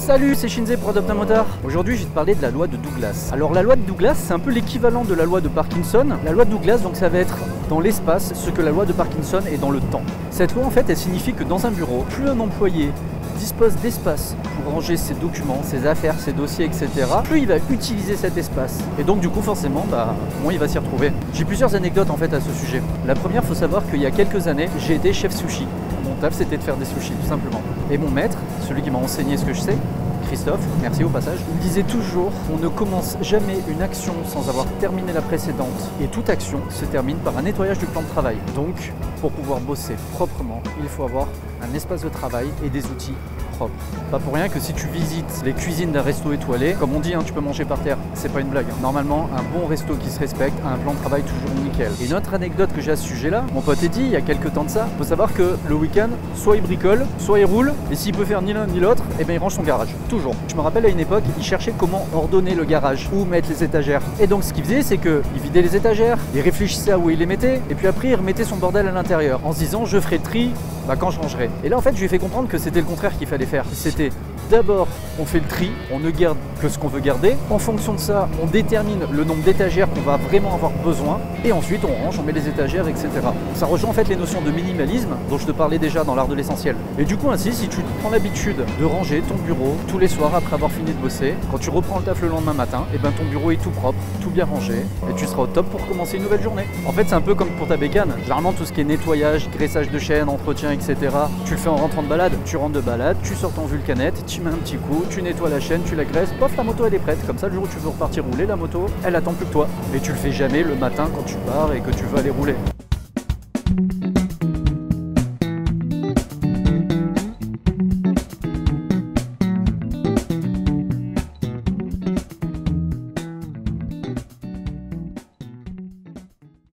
Salut, c'est Shinzé pour Adopt un Motard. Aujourd'hui, je vais te parler de la loi de Douglas. Alors, la loi de Douglas, c'est un peu l'équivalent de la loi de Parkinson. La loi de Douglas, donc, ça va être dans l'espace ce que la loi de Parkinson est dans le temps. Cette loi, en fait, elle signifie que dans un bureau, plus un employé dispose d'espace pour ranger ses documents, ses affaires, ses dossiers, etc., plus il va utiliser cet espace. Et donc, du coup, forcément, moins il va s'y retrouver. J'ai plusieurs anecdotes, en fait, à ce sujet. La première, il faut savoir qu'il y a quelques années, j'ai été chef sushi. Mon taf, c'était de faire des sushis, tout simplement. Et mon maître, celui qui m'a enseigné ce que je sais, Christophe, merci au passage, il me disait toujours on ne commence jamais une action sans avoir terminé la précédente et toute action se termine par un nettoyage du plan de travail. Donc, pour pouvoir bosser proprement, il faut avoir un espace de travail et des outils propres. Pas pour rien que si tu visites les cuisines d'un resto étoilé, comme on dit, tu peux manger par terre, c'est pas une blague. Normalement, un bon resto qui se respecte a un plan de travail toujours nickel. Et une autre anecdote que j'ai à ce sujet-là, mon pote Eddy, il y a quelques temps de ça, faut savoir que le week-end, soit il bricole, soit il roule, et s'il peut faire ni l'un ni l'autre, et il range son garage. Toujours. Je me rappelle à une époque, il cherchait comment ordonner le garage, où mettre les étagères. Et donc ce qu'il faisait, c'est qu'il vidait les étagères, il réfléchissait à où il les mettait, et puis après il remettait son bordel à l'intérieur, en se disant je ferai le tri quand je rangerai. Et là en fait je lui ai fait comprendre que c'était le contraire qu'il fallait faire. C'était d'abord on fait le tri, on ne garde que ce qu'on veut garder. En fonction de ça, on détermine le nombre d'étagères qu'on va vraiment avoir besoin. Et ensuite on range, on met les étagères, etc. Ça rejoint en fait les notions de minimalisme dont je te parlais déjà dans l'art de l'essentiel. Et du coup ainsi, si tu prends l'habitude de ranger ton bureau tous les soirs après avoir fini de bosser, quand tu reprends le taf le lendemain matin, et ton bureau est tout propre, tout bien rangé, et tu seras au top pour commencer une nouvelle journée. En fait c'est un peu comme pour ta bécane. Généralement tout ce qui est nettoyage, graissage de chaîne, entretien, etc. Tu le fais en rentrant de balade. Tu rentres de balade, tu sors ton vulcanette, tu mets un petit coup, tu nettoies la chaîne, tu la graisses, pof, la moto elle est prête. Comme ça le jour où tu veux repartir rouler, la moto elle attend plus que toi. Et tu le fais jamais le matin quand tu pars et que tu veux aller rouler.